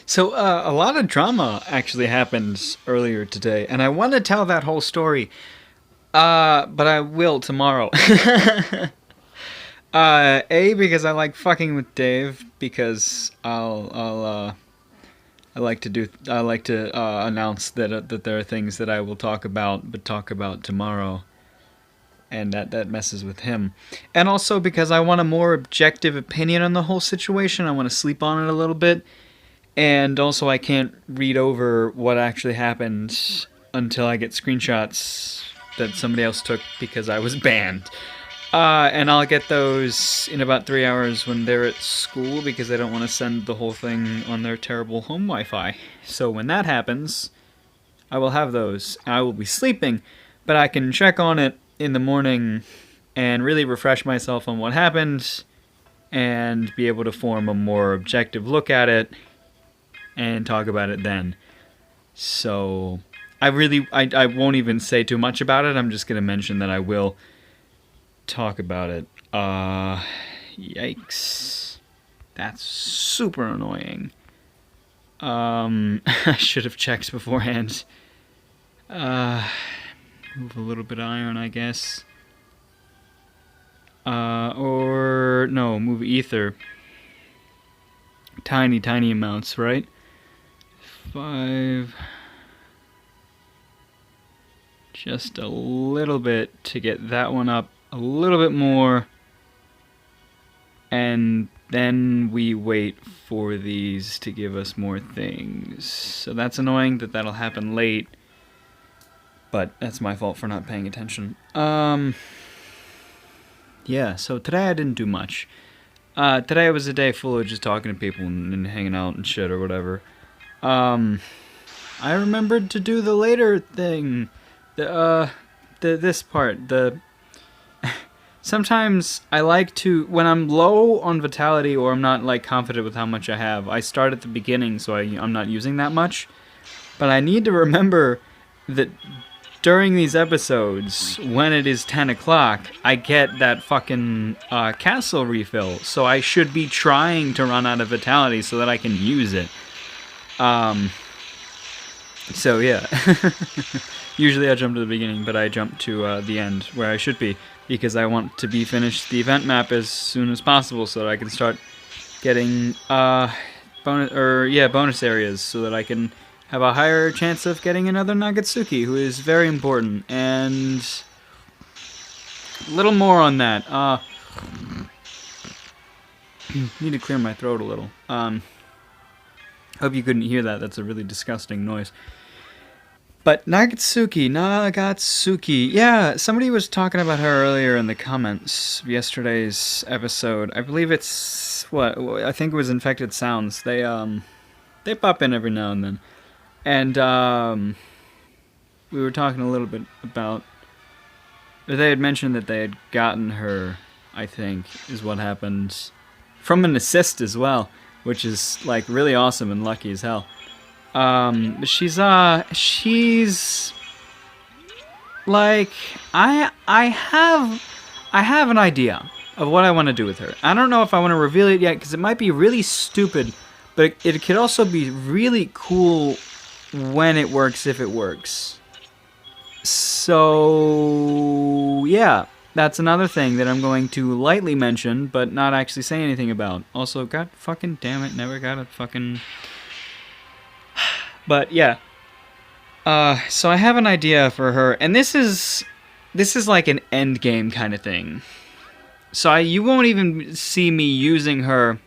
So, a lot of drama actually happened earlier today, and I want to tell that whole story. But I will tomorrow. Because I like fucking with Dave, because I like to announce that there are things that I will talk about, but talk about tomorrow, and that messes with him. And also because I want a more objective opinion on the whole situation. I want to sleep on it a little bit. And also, I can't read over what actually happened until I get screenshots that somebody else took because I was banned. And I'll get those in about 3 hours when they're at school because I don't want to send the whole thing on their terrible home Wi-Fi. So when that happens, I will have those. I will be sleeping, but I can check on it in the morning and really refresh myself on what happened and be able to form a more objective look at it and talk about it then. So I won't even say too much about it. I'm just going to mention that I will talk about it. Yikes. That's super annoying. I should have checked beforehand. Move a little bit of iron, I guess. Or no, move ether. Tiny amounts, right? 5. Just a little bit to get that one up a little bit more. And then we wait for these to give us more things. So that's annoying that that'll happen late. But that's my fault for not paying attention. Yeah, so today I didn't do much. Today was a day full of just talking to people and hanging out and shit or whatever. I remembered to do the later thing. This part. Sometimes I like to, when I'm low on vitality or I'm not like confident with how much I have, I start at the beginning so I'm not using that much. But I need to remember that during these episodes, when it is 10 o'clock, I get that fucking castle refill. So I should be trying to run out of vitality so that I can use it. So yeah. Usually I jump to the beginning, but I jump to the end where I should be. Because I want to be finished the event map as soon as possible so that I can start getting bonus areas so that I can have a higher chance of getting another Nagatsuki, who is very important. And a little more on that. Need to clear my throat a little. Hope you couldn't hear that. That's a really disgusting noise. But Nagatsuki, yeah, somebody was talking about her earlier in the comments of yesterday's episode. I believe it's, I think it was Infected Sounds. They pop in every now and then. And, we were talking a little bit about, they had mentioned that they had gotten her, I think, is what happened, from an assist as well, which is, like, really awesome and lucky as hell. She's like, I have an idea of what I want to do with her. I don't know if I want to reveal it yet, because it might be really stupid, but it could also be really cool when it works, if it works. So, yeah, that's another thing that I'm going to lightly mention, but not actually say anything about. Also, god fucking damn it, never got a fucking... But yeah, so I have an idea for her, and this is like an end game kind of thing. So you won't even see me using her.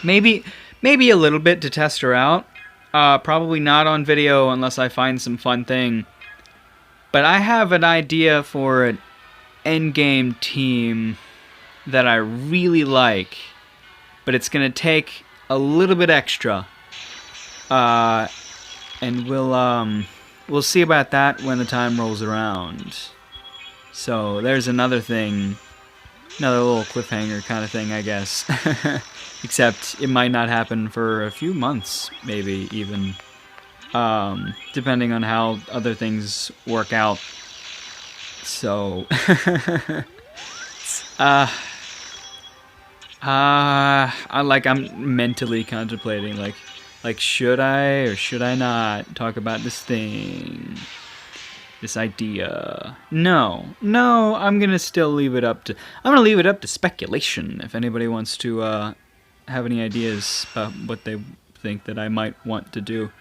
Maybe a little bit to test her out. Probably not on video unless I find some fun thing. But I have an idea for an end game team that I really like, but it's gonna take a little bit extra. And we'll see about that when the time rolls around. So there's another thing, another little cliffhanger kind of thing, I guess. Except it might not happen for a few months, maybe even, depending on how other things work out. So, I'm mentally contemplating, like, Like, should I or should I not talk about this thing? This idea. No, I'm gonna still leave it up to. I'm gonna leave it up to speculation. If anybody wants to have any ideas about what they think that I might want to do.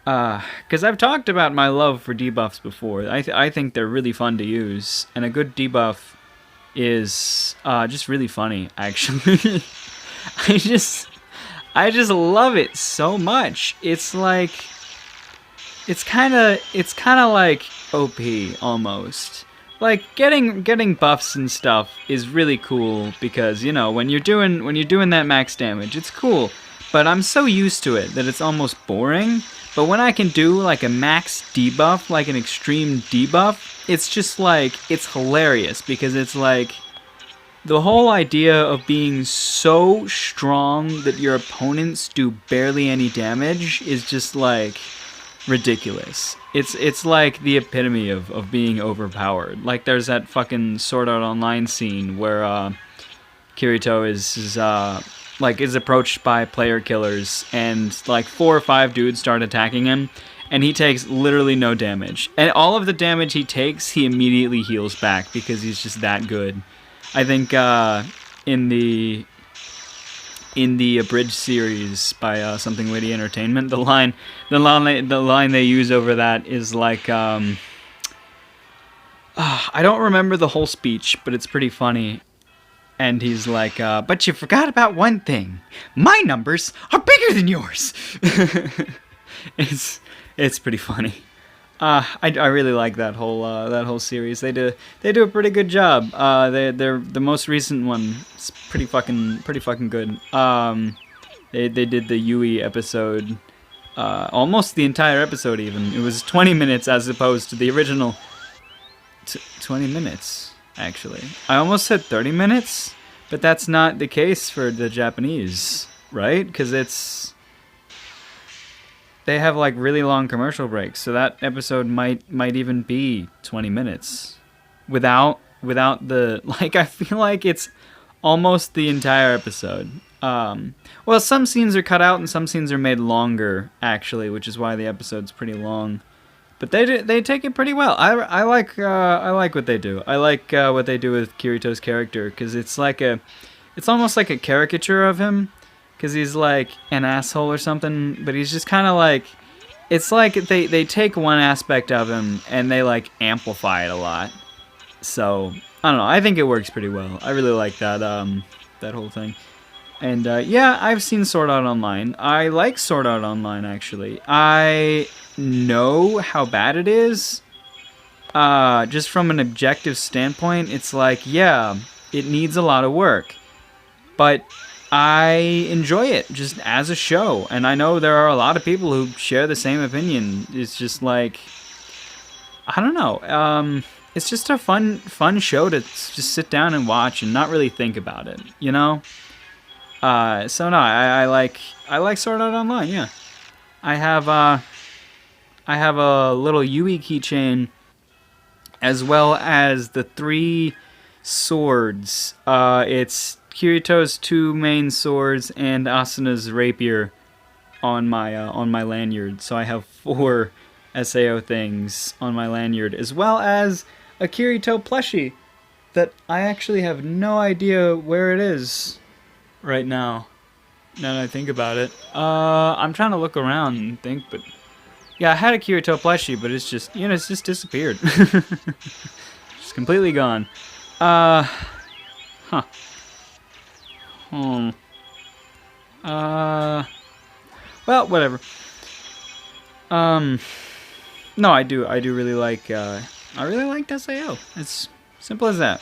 Because I've talked about my love for debuffs before. I think they're really fun to use, and a good debuff is just really funny. Actually, I just love it so much. It's like. It's kind of like OP almost. Like getting buffs and stuff is really cool because, you know, when you're doing that max damage, it's cool. But I'm so used to it that it's almost boring. But when I can do like a max debuff, like an extreme debuff, it's just like it's hilarious because it's like the whole idea of being so strong that your opponents do barely any damage is just like ridiculous. It's like the epitome of being overpowered. Like there's that fucking Sword Art Online scene where Kirito is approached by player killers and like 4 or 5 dudes start attacking him and he takes literally no damage. And all of the damage he takes, he immediately heals back because he's just that good. I think in the abridged series by Something Witty Entertainment, the line they use over that is like, I don't remember the whole speech, but it's pretty funny. And he's like, but you forgot about one thing. My numbers are bigger than yours. It's pretty funny. I really like that whole series. They do a pretty good job. They're the most recent one. It's pretty fucking good. They did the Yui episode, almost the entire episode even. It was 20 minutes as opposed to the original 20 minutes actually. I almost said 30 minutes, but that's not the case for the Japanese, right? Because they have like really long commercial breaks, so that episode might even be 20 minutes without the like. I feel like it's almost the entire episode. Well, some scenes are cut out and some scenes are made longer actually, which is why the episode's pretty long. But they take it pretty well. I like what they do. I like what they do with Kirito's character because it's almost like a caricature of him. Because he's like an asshole or something, but he's just kind of like, it's like they take one aspect of him and they like amplify it a lot. So I don't know. I think it works pretty well. I really like that whole thing. And yeah, I've seen Sword Art Online. I like Sword Art Online actually. I know how bad it is. Just from an objective standpoint, it's like, yeah, it needs a lot of work, but I enjoy it just as a show, and I know there are a lot of people who share the same opinion. It's just like, I don't know. It's just a fun show to just sit down and watch and not really think about it, you know. So no, I like Sword Art Online. Yeah, I have a little Yui keychain, as well as the 3 swords. It's Kirito's 2 main swords and Asuna's rapier on my lanyard. So I have 4 SAO things on my lanyard, as well as a Kirito plushie that I actually have no idea where it is right now. Now that I think about it, I'm trying to look around and think, but yeah, I had a Kirito plushie, but it's just, you know, it's just disappeared. Just completely gone. Huh. Well, whatever. No, I do really like, I really like SAO. It's simple as that.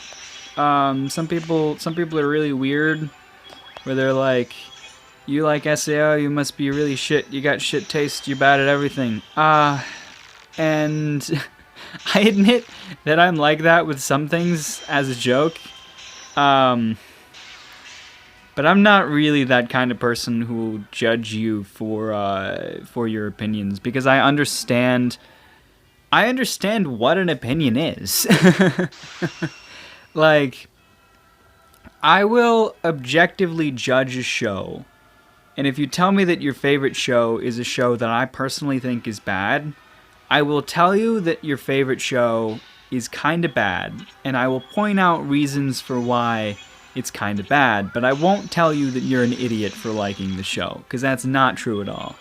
Some people are really weird, where they're like, you like SAO, you must be really shit, you got shit taste, you're bad at everything. And I admit that I'm like that with some things as a joke. But I'm not really that kind of person who will judge you for your opinions, because I understand what an opinion is. Like, I will objectively judge a show And if you tell me that your favorite show is a show that I personally think is bad, I will tell you that your favorite show is kind of bad, and I will point out reasons for why it's kind of bad, but I won't tell you that you're an idiot for liking the show, because that's not true at all.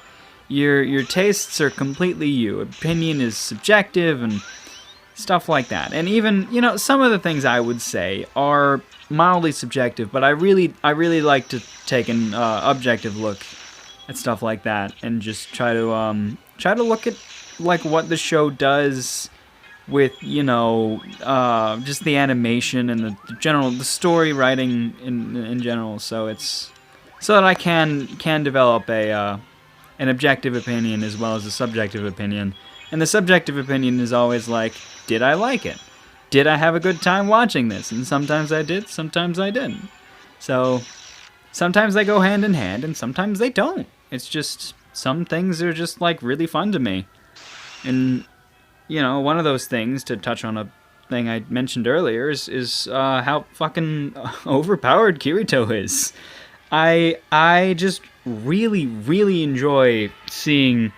Your tastes are completely you. Opinion is subjective and stuff like that. And even, some of the things I would say are mildly subjective, but I really like to take an objective look at stuff like that and just try to look at like what the show does with just the animation and the story writing in general. So it's so that I can develop an objective opinion as well as a subjective opinion. And the subjective opinion is always like, did I like it? Did I have a good time watching this? And sometimes I did, sometimes I didn't. So sometimes they go hand in hand and sometimes they don't. It's just some things are just like really fun to me. And one of those things, to touch on a thing I mentioned earlier, is how fucking overpowered Kirito is. I just really, really enjoy seeing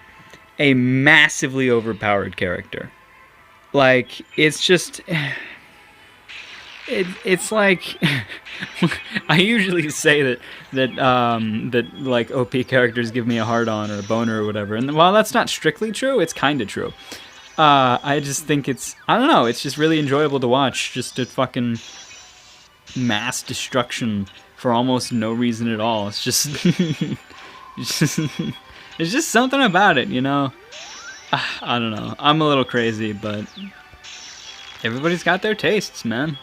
a massively overpowered character. Like, it's just... It's like... I usually say that like, OP characters give me a hard-on or a boner or whatever. And while that's not strictly true, it's kind of true. I just think it's... I don't know, it's just really enjoyable to watch. Just a fucking mass destruction for almost no reason at all. It's just... it's just something about it, I don't know. I'm a little crazy, but everybody's got their tastes, man.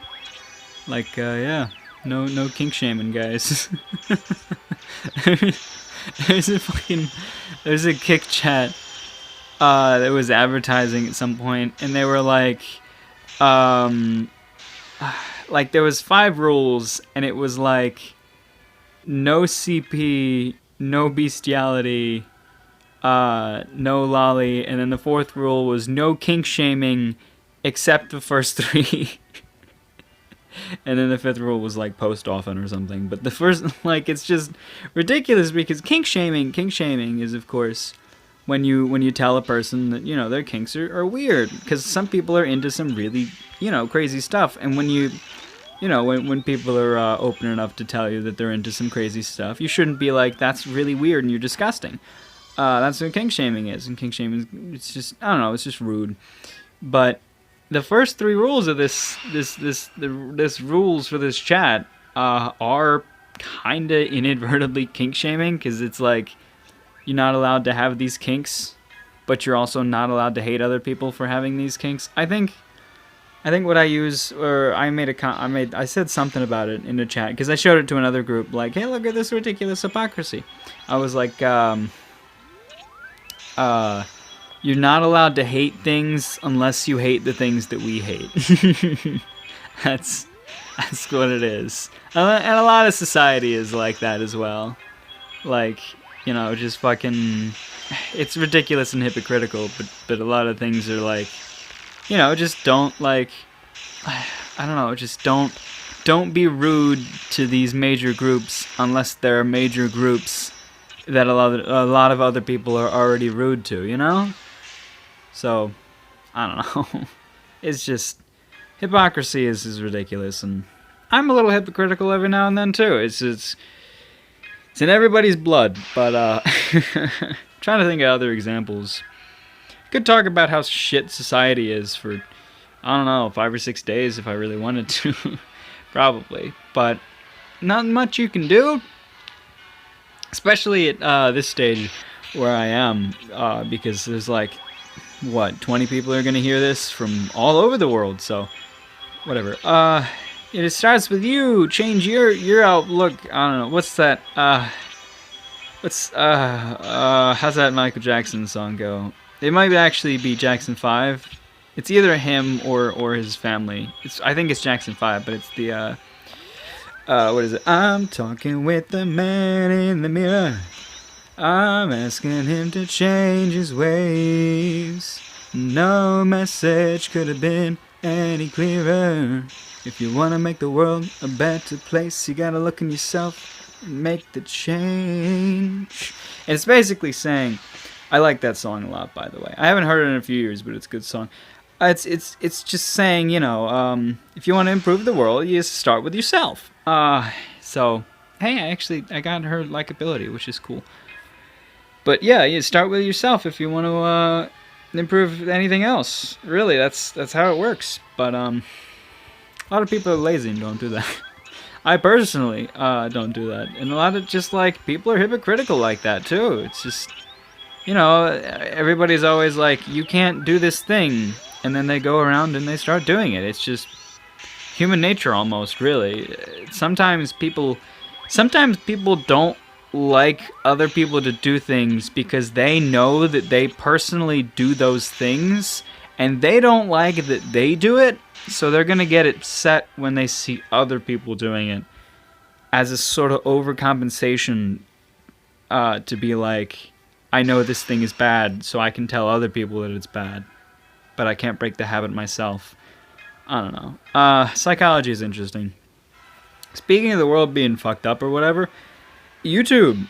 Like, yeah. No kink shaming, guys. There's a kick chat that was advertising at some point, and they were like there was 5 rules, and it was like no CP, no bestiality, no lolly, and then the 4th rule was no kink shaming except the first 3. And then the 5th rule was like post often or something. But the first, like, it's just ridiculous because kink shaming is, of course, when you tell a person that, their kinks are weird, because some people are into some really, crazy stuff. And when when people are open enough to tell you that they're into some crazy stuff, you shouldn't be like, that's really weird and you're disgusting. That's what kink shaming is. And kink shaming, it's just, I don't know, it's just rude. But the first 3 rules of this rules for this chat are kinda inadvertently kink shaming, because it's like, you're not allowed to have these kinks, but you're also not allowed to hate other people for having these kinks. I think what I use, or I said something about it in the chat, because I showed it to another group, like, hey, look at this ridiculous hypocrisy. I was like, you're not allowed to hate things unless you hate the things that we hate. That's what it is. And a lot of society is like that as well. Like, just fucking... It's ridiculous and hypocritical, but a lot of things are like... just don't, like... I don't know, just don't be rude to these major groups unless there are major groups that a lot of other people are already rude to, So, I don't know. It's just... Hypocrisy is ridiculous, and I'm a little hypocritical every now and then, too. It's in everybody's blood, but, trying to think of other examples. Could talk about how shit society is for, I don't know, 5 or 6 days if I really wanted to. Probably. But not much you can do. Especially at this stage where I am. Because there's like, 20 people are going to hear this from all over the world. So, whatever. It starts with you. Change your outlook. I don't know. What's that? How's that Michael Jackson song go? It might actually be Jackson 5. It's either him or his family. I think it's Jackson 5, but it's the, what is it? I'm talking with the man in the mirror. I'm asking him to change his ways. No message could have been any clearer. If you want to make the world a better place, you gotta look in yourself make the change. And it's basically saying, I like that song a lot, by the way. I haven't heard it in a few years, but it's a good song. It's just saying, you know, if you want to improve the world, you just start with yourself. So, hey, I got her likability, which is cool. But yeah, you start with yourself if you want to improve anything else. Really, that's how it works. But a lot of people are lazy and don't do that. I personally don't do that, and a lot of just like people are hypocritical like that too. It's just, you know, everybody's always like, you can't do this thing, and then they go around and they start doing it. It's just human nature almost, really. Sometimes people don't like other people to do things because they know that they personally do those things, and they don't like that they do it, so they're gonna get upset when they see other people doing it as a sort of overcompensation to be like, I know this thing is bad, so I can tell other people that it's bad, but I can't break the habit myself. I don't know. Psychology is interesting. Speaking of the world being fucked up or whatever, YouTube.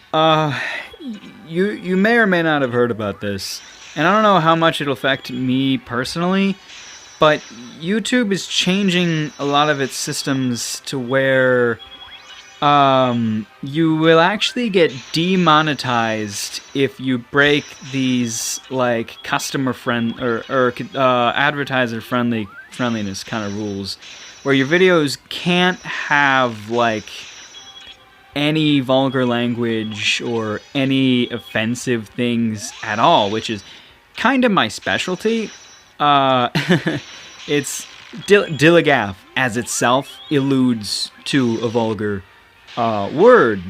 You may or may not have heard about this, and I don't know how much it'll affect me personally, but YouTube is changing a lot of its systems to where you will actually get demonetized if you break these like customer friend or advertiser friendliness kind of rules, where your videos can't have like any vulgar language or any offensive things at all, which is kind of my specialty. It's Dilligaff as itself alludes to a vulgar word.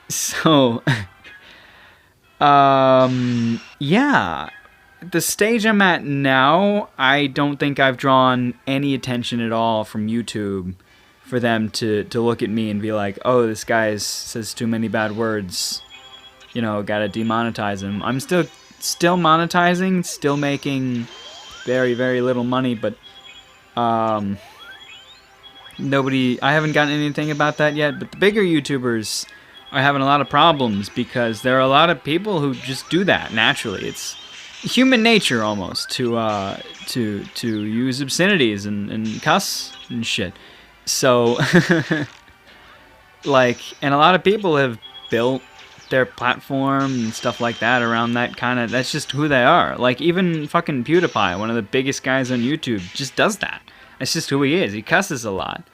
So, yeah. The stage I'm at now, I don't think I've drawn any attention at all from YouTube for them to look at me and be like, oh, this guy says too many bad words, you know, gotta demonetize him. I'm still monetizing, still making very, very little money, but I haven't gotten anything about that yet, but the bigger YouTubers are having a lot of problems because there are a lot of people who just do that naturally. It's human nature almost to use obscenities and cuss and shit. So, like, and a lot of people have built their platform and stuff like that around that kind of, that's just who they are. Like, even fucking PewDiePie, one of the biggest guys on YouTube, just does that. That's just who he is. He cusses a lot.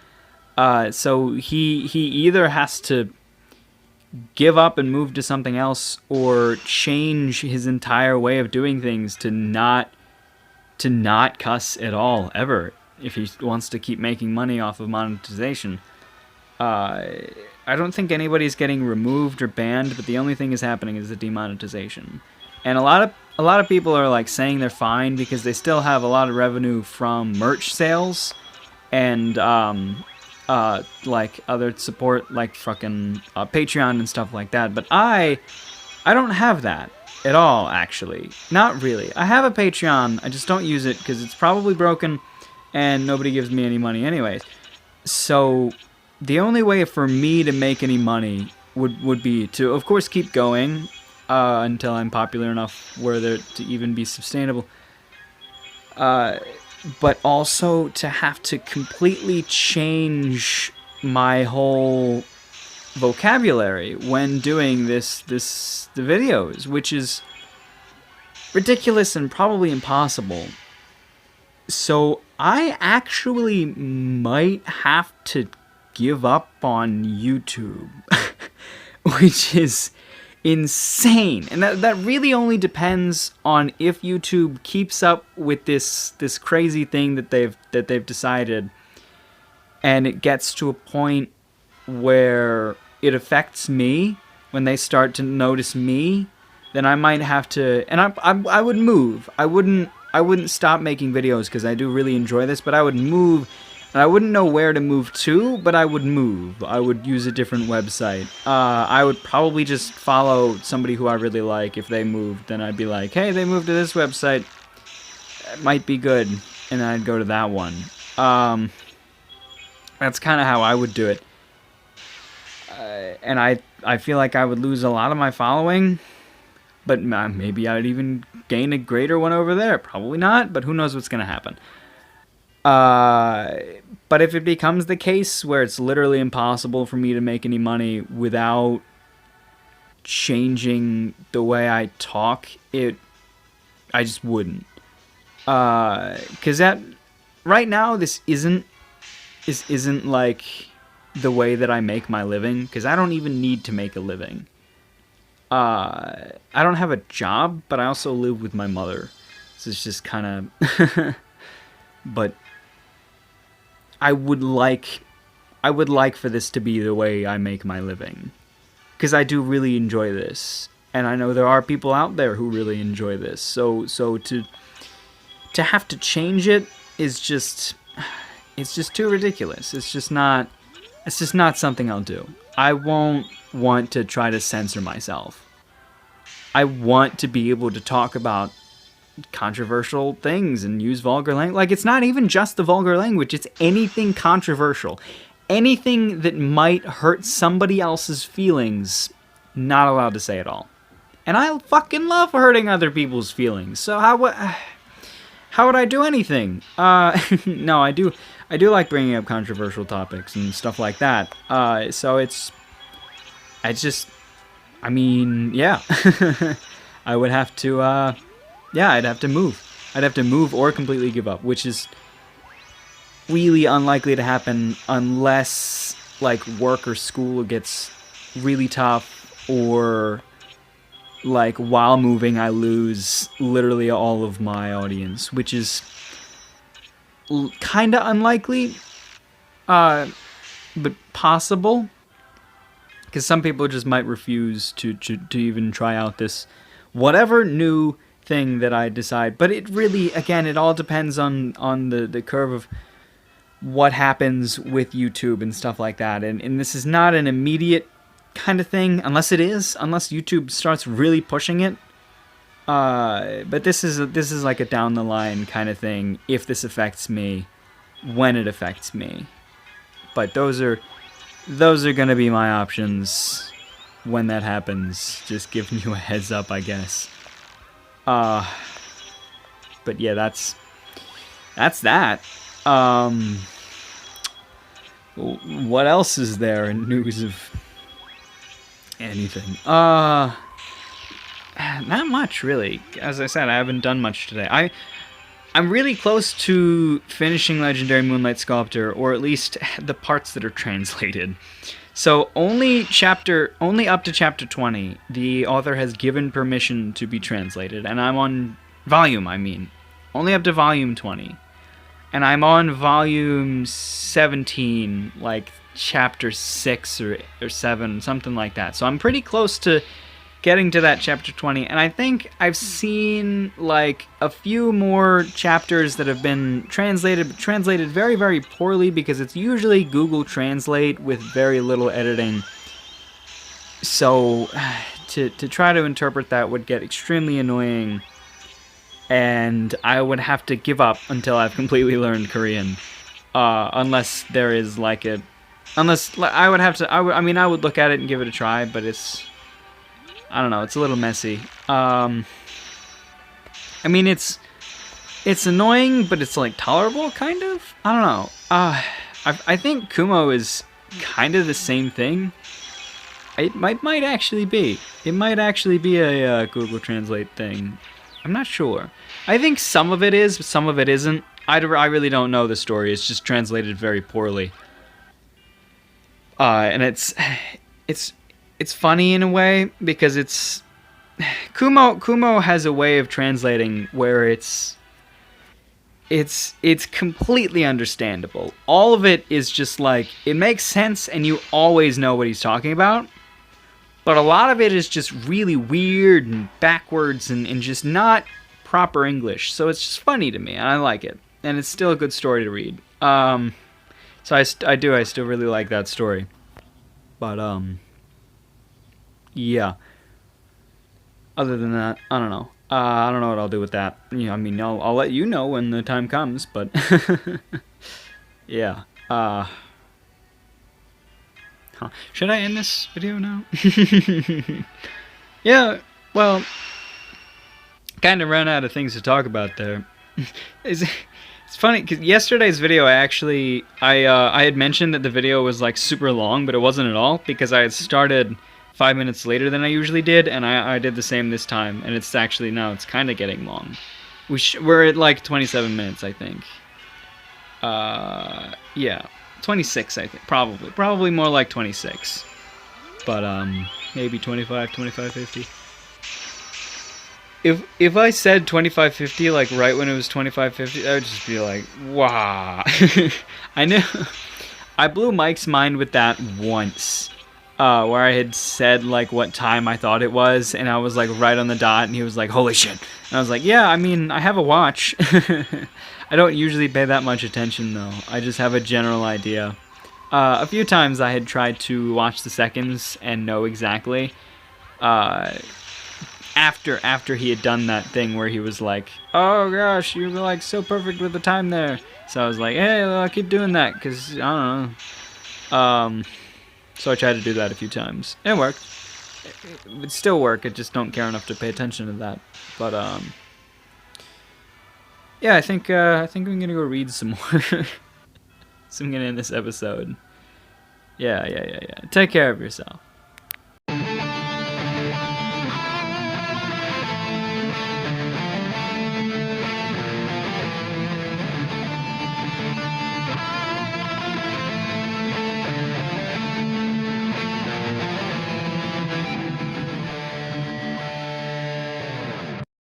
So he either has to give up and move to something else or change his entire way of doing things to not cuss at all, ever, if he wants to keep making money off of monetization. I don't think anybody's getting removed or banned, but the only thing is happening is the demonetization. And a lot of people are like saying they're fine because they still have a lot of revenue from merch sales and like other support, like fucking Patreon and stuff like that. But I don't have that at all, actually. Not really. I have a Patreon, I just don't use it because it's probably broken and nobody gives me any money anyways. So the only way for me to make any money would be to, of course, keep going until I'm popular enough where they're to even be sustainable. But also to have to completely change my whole vocabulary when doing the videos, which is ridiculous and probably impossible. So I actually might have to give up on YouTube, which is insane. And that really only depends on if YouTube keeps up with this crazy thing that they've decided, and it gets to a point where it affects me when they start to notice me. Then I might have to, and I would move. I wouldn't stop making videos because I do really enjoy this, but I would move. And I wouldn't know where to move to, but I would move. I would use a different website. I would probably just follow somebody who I really like. If they moved, then I'd be like, hey, they moved to this website. It might be good. And then I'd go to that one. That's kind of how I would do it. and I feel like I would lose a lot of my following, but maybe I'd even gain a greater one over there. Probably not, but who knows what's gonna happen. But if it becomes the case where it's literally impossible for me to make any money without changing the way I talk, I just wouldn't. Because right now this isn't like the way that I make my living, because I don't even need to make a living. I don't have a job, but I also live with my mother, so it's just kind of. But I would like for this to be the way I make my living, because I do really enjoy this, and I know there are people out there who really enjoy this. So to have to change it is just, it's just too ridiculous. It's just not something I'll do. I won't want to try to censor myself. I want to be able to talk about controversial things and use vulgar language. Like, it's not even just the vulgar language, it's anything controversial. Anything that might hurt somebody else's feelings, not allowed to say at all. And I fucking love hurting other people's feelings. So how would I do anything? No, I do like bringing up controversial topics and stuff like that. So I mean, yeah. I would have to, I'd have to move. I'd have to move or completely give up, which is really unlikely to happen unless, like, work or school gets really tough, or, like, while moving I lose literally all of my audience, which is kind of unlikely, but possible. Because some people just might refuse to even try out this whatever new thing that I decide. But it really, again, it all depends on the curve of what happens with YouTube and stuff like that. And this is not an immediate kind of thing, unless YouTube starts really pushing it. But this is like a down the line kind of thing, if this affects me, when it affects me. But those are going to be my options when that happens. Just giving you a heads up, I guess. But yeah, that's that. What else is there in news of anything? Not much, really. As I said, I haven't done much today. I'm really close to finishing Legendary Moonlight Sculptor, or at least the parts that are translated. So only up to chapter 20, the author has given permission to be translated, and I'm on volume, only up to volume 20. And I'm on volume 17, like chapter 6 or 7, something like that. So I'm pretty close to getting to that chapter 20, and I think I've seen like a few more chapters that have been translated, but translated very, very poorly, because it's usually Google Translate with very little editing. So to try to interpret that would get extremely annoying, and I would have to give up until I've completely learned Korean, unless there is like I would look at it and give it a try, but I don't know, it's a little messy. It's annoying, but it's like tolerable, kind of? I don't know. I think Kumo is kind of the same thing. It might actually be. It might actually be a Google Translate thing. I'm not sure. I think some of it is, but some of it isn't. I really don't know the story. It's just translated very poorly. And it's funny in a way, because it's Kumo has a way of translating where it's completely understandable. All of it is just like, it makes sense and you always know what he's talking about. But a lot of it is just really weird and backwards and just not proper English. So it's just funny to me, and I like it. And it's still a good story to read. So I still really like that story. But yeah. Other than that, I don't know. I don't know what I'll do with that. I'll let you know when the time comes, but yeah. Huh. Should I end this video now? Yeah, well, kind of ran out of things to talk about there. It's funny because yesterday's video, I had mentioned that the video was like super long, but it wasn't at all because I had started 5 minutes later than I usually did, and I did the same this time, and it's actually now it's kind of getting long. We're at like 27 minutes, I think. Yeah, 26, I think, probably more like 26, but maybe 25, 50. If I said 2550 like right when it was 2550, I would just be like, wow. I knew I blew Mike's mind with that once, where I had said like what time I thought it was, and I was like right on the dot, and he was like, holy shit. And I was like, yeah, I mean, I have a watch. I don't usually pay that much attention though. I just have a general idea. A few times I had tried to watch the seconds and know exactly. After he had done that thing where he was like, oh gosh, you were like so perfect with the time there. So I was like, hey, well, I'll keep doing that because I don't know. So I tried to do that a few times. It worked. It would still work. I just don't care enough to pay attention to that. But yeah, I think I'm gonna go read some more. So I'm gonna end this episode. Yeah. Take care of yourself.